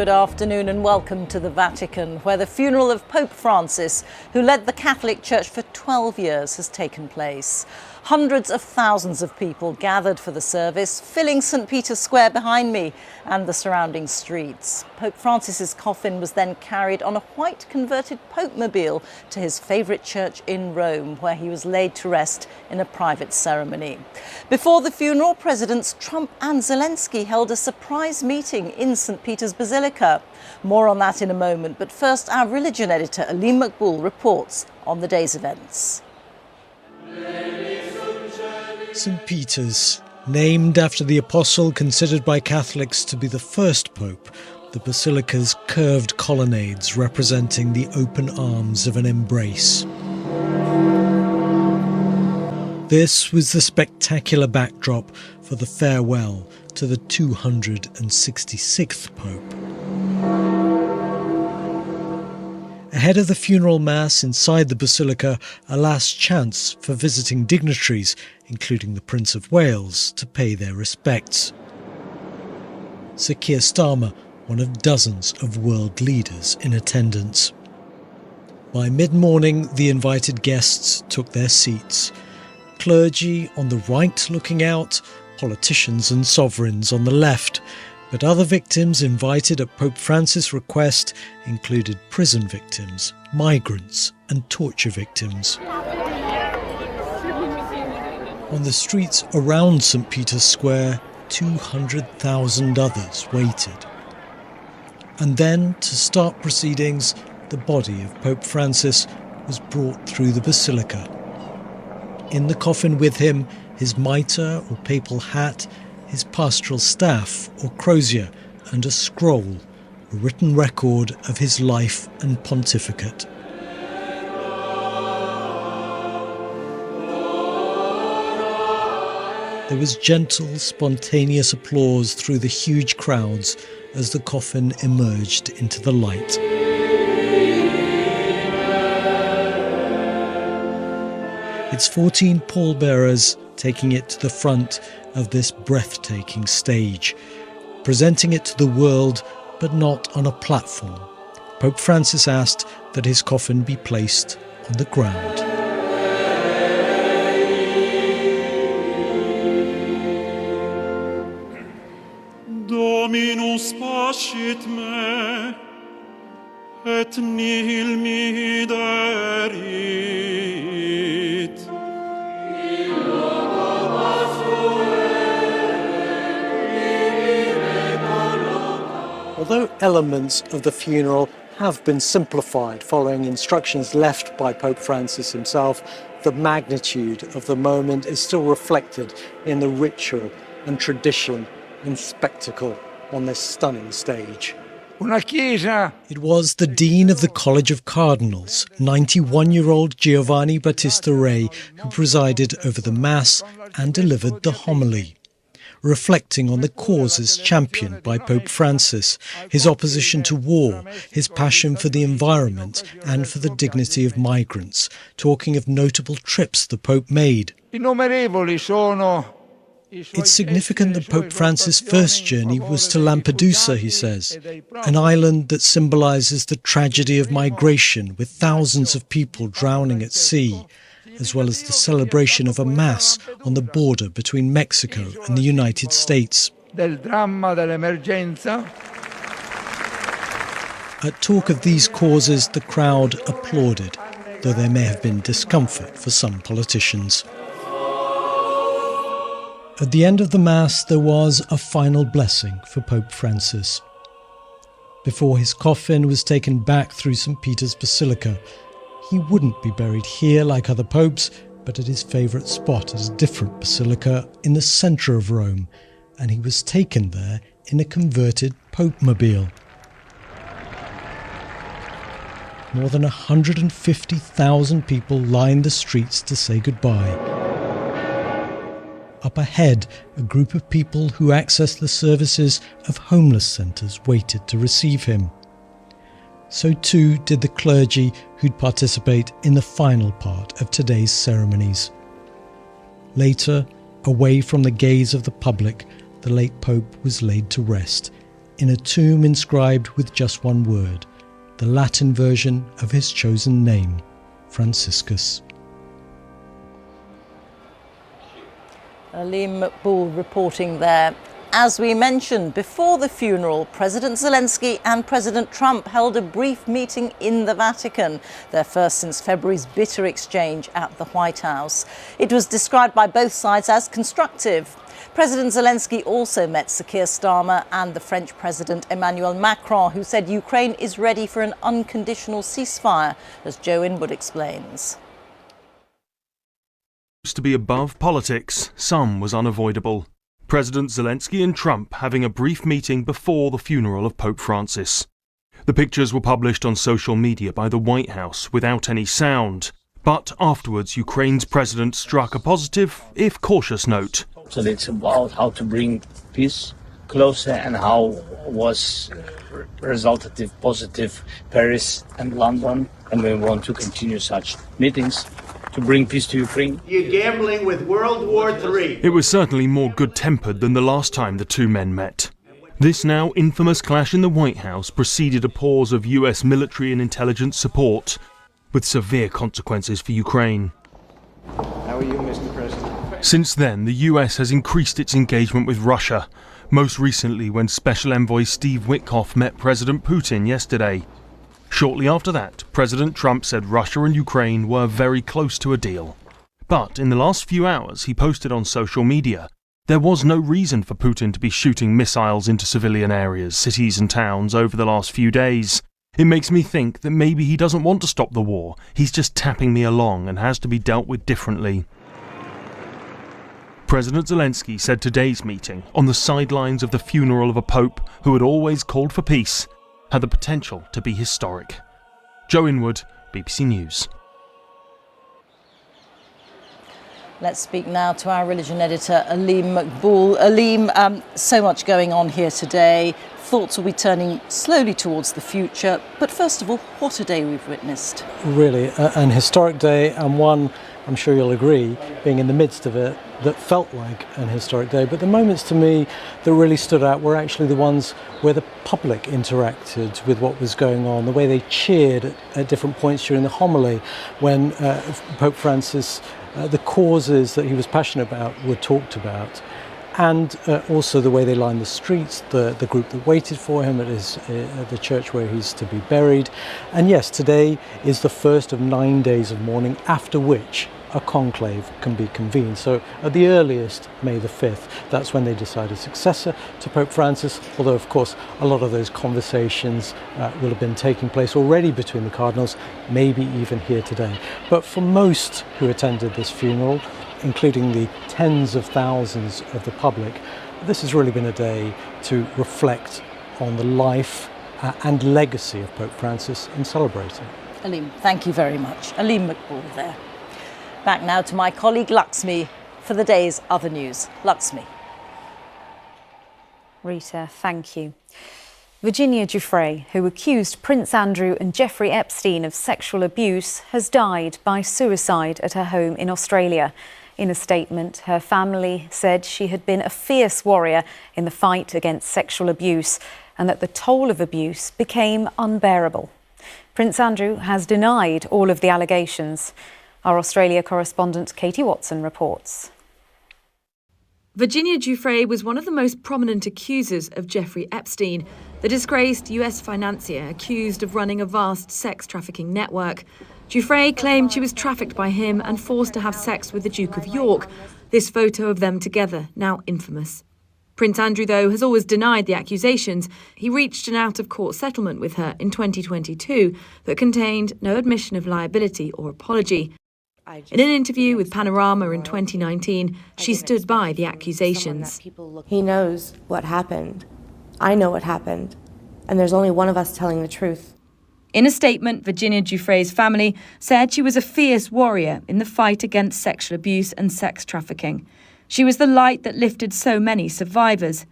Good afternoon and welcome to the Vatican, where the funeral of Pope Francis, who led the Catholic Church for 12 years, has taken place. Hundreds of thousands of people gathered for the service, filling St. Peter's Square behind me and the surrounding streets. Pope Francis's coffin was then carried on a white converted Pope-mobile to his favourite church in Rome, where he was laid to rest in a private ceremony. Before the funeral, Presidents Trump and Zelensky held a surprise meeting in St. Peter's Basilica. More on that in a moment, but first our religion editor Alim Makboul reports on the day's events. St. Peter's, named after the apostle considered by Catholics to be the first pope, the basilica's curved colonnades representing the open arms of an embrace. This was the spectacular backdrop for the farewell to the 266th pope. Ahead of the funeral mass inside the basilica, a last chance for visiting dignitaries, including the Prince of Wales, to pay their respects. Sir Keir Starmer, one of dozens of world leaders in attendance. By mid-morning, the invited guests took their seats. Clergy on the right looking out, politicians and sovereigns on the left. But other victims invited at Pope Francis' request included prison victims, migrants and torture victims. On the streets around St. Peter's Square, 200,000 others waited. And then, to start proceedings, the body of Pope Francis was brought through the basilica. In the coffin with him, his mitre or papal hat, his pastoral staff or crozier, and a scroll, a written record of his life and pontificate. There was gentle, spontaneous applause through the huge crowds as the coffin emerged into the light. Its 14 pallbearers taking it to the front of this breathtaking stage, presenting it to the world, but not on a platform. Pope Francis asked that his coffin be placed on the ground. Dominus pascit me, et nihil mihi derit. Although elements of the funeral have been simplified following instructions left by Pope Francis himself, the magnitude of the moment is still reflected in the ritual and tradition and spectacle on this stunning stage. It was the Dean of the College of Cardinals, 91-year-old Giovanni Battista Re, who presided over the Mass and delivered the homily, reflecting on the causes championed by Pope Francis, his opposition to war, his passion for the environment and for the dignity of migrants, talking of notable trips the Pope made. It's significant that Pope Francis' first journey was to Lampedusa, he says, an island that symbolises the tragedy of migration with thousands of people drowning at sea, as well as the celebration of a Mass on the border between Mexico and the United States. At talk of these causes, the crowd applauded, though there may have been discomfort for some politicians. At the end of the Mass, there was a final blessing for Pope Francis. Before his coffin was taken back through St. Peter's Basilica, he wouldn't be buried here like other popes, but at his favourite spot at a different basilica in the centre of Rome, and he was taken there in a converted Pope-mobile. More than 150,000 people lined the streets to say goodbye. Up ahead, a group of people who accessed the services of homeless centres waited to receive him. So too did the clergy who'd participate in the final part of today's ceremonies. Later, away from the gaze of the public, the late Pope was laid to rest in a tomb inscribed with just one word, the Latin version of his chosen name, Franciscus. Aleem Maqbool reporting there. As we mentioned, before the funeral, President Zelensky and President Trump held a brief meeting in the Vatican, their first since February's bitter exchange at the White House. It was described by both sides as constructive. President Zelensky also met Sir Keir Starmer and the French President Emmanuel Macron, who said Ukraine is ready for an unconditional ceasefire, as Joe Inwood explains. To be above politics, some was unavoidable. President Zelensky and Trump having a brief meeting before the funeral of Pope Francis. The pictures were published on social media by the White House without any sound. But afterwards, Ukraine's president struck a positive, if cautious note. So it's about how to bring peace closer and how was resultative, positive Paris and London. And we want to continue such meetings to bring peace to Ukraine. You're gambling with World War III. It was certainly more good-tempered than the last time the two men met. This now infamous clash in the White House preceded a pause of US military and intelligence support, with severe consequences for Ukraine. How are you, Mr. President? Since then, the US has increased its engagement with Russia, most recently when Special Envoy Steve Witkoff met President Putin yesterday. Shortly after that, President Trump said Russia and Ukraine were very close to a deal. But in the last few hours, he posted on social media, there was no reason for Putin to be shooting missiles into civilian areas, cities and towns over the last few days. It makes me think that maybe he doesn't want to stop the war, he's just tapping me along and has to be dealt with differently. President Zelensky said today's meeting, on the sidelines of the funeral of a pope who had always called for peace, had the potential to be historic. Joe Inwood, BBC News. Let's speak now to our religion editor, Aleem Maqbool. Aleem, so much going on here today. Thoughts will be turning slowly towards the future. But first of all, what a day we've witnessed. Really, an historic day, and one, I'm sure you'll agree, being in the midst of it, that felt like an historic day. But the moments to me that really stood out were actually the ones where the public interacted with what was going on, the way they cheered at different points during the homily when Pope Francis, the causes that he was passionate about were talked about. And also the way they lined the streets, the group that waited for him at the church where he's to be buried. And yes, today is the first of 9 days of mourning, after which a conclave can be convened. So at the earliest, May the 5th, that's when they decide a successor to Pope Francis, although of course a lot of those conversations will have been taking place already between the cardinals, maybe even here today. But for most who attended this funeral, including the tens of thousands of the public, this has really been a day to reflect on the life and legacy of Pope Francis and celebrate it. Aleem, thank you very much. Aleem Maqbool there. Back now to my colleague Laxmi for the day's other news. Laxmi. Rita, thank you. Virginia Giuffre, who accused Prince Andrew and Jeffrey Epstein of sexual abuse, has died by suicide at her home in Australia. In a statement, her family said she had been a fierce warrior in the fight against sexual abuse and that the toll of abuse became unbearable. Prince Andrew has denied all of the allegations. Our Australia correspondent Katie Watson reports. Virginia Giuffre was one of the most prominent accusers of Jeffrey Epstein, the disgraced US financier accused of running a vast sex trafficking network. Giuffre claimed she was trafficked by him and forced to have sex with the Duke of York. This photo of them together, now infamous. Prince Andrew, though, has always denied the accusations. He reached an out-of-court settlement with her in 2022 that contained no admission of liability or apology. In an interview with Panorama in 2019, she stood by the accusations. He knows what happened. I know what happened. And there's only one of us telling the truth. In a statement, Virginia Giuffre's family said she was a fierce warrior in the fight against sexual abuse and sex trafficking. She was the light that lifted so many survivors.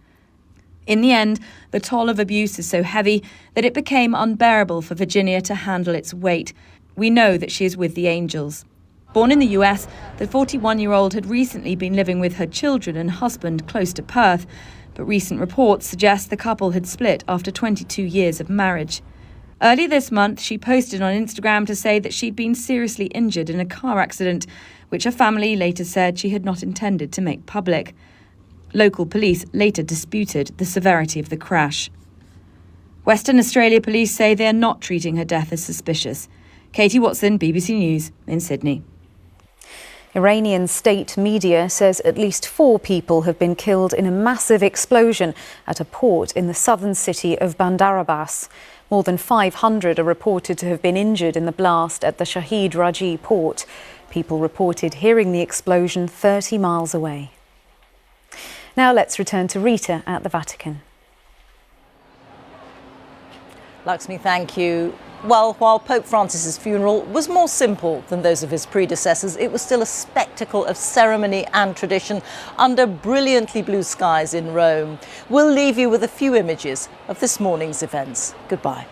In the end, the toll of abuse is so heavy that it became unbearable for Virginia to handle its weight. We know that she is with the angels. Born in the US, the 41-year-old had recently been living with her children and husband close to Perth. but recent reports suggest the couple had split after 22 years of marriage. Early this month, she posted on Instagram to say that she'd been seriously injured in a car accident, which her family later said she had not intended to make public. Local police later disputed the severity of the crash. Western Australia police say they are not treating her death as suspicious. Katie Watson, BBC News in Sydney. Iranian state media says at least 4 people have been killed in a massive explosion at a port in the southern city of Bandar Abbas. More than 500 are reported to have been injured in the blast at the Shahid Raji port. People reported hearing the explosion 30 miles away. Now let's return to Rita at the Vatican. Laxmi, thank you. Well, while Pope Francis's funeral was more simple than those of his predecessors, it was still a spectacle of ceremony and tradition under brilliantly blue skies in Rome. We'll leave you with a few images of this morning's events. Goodbye.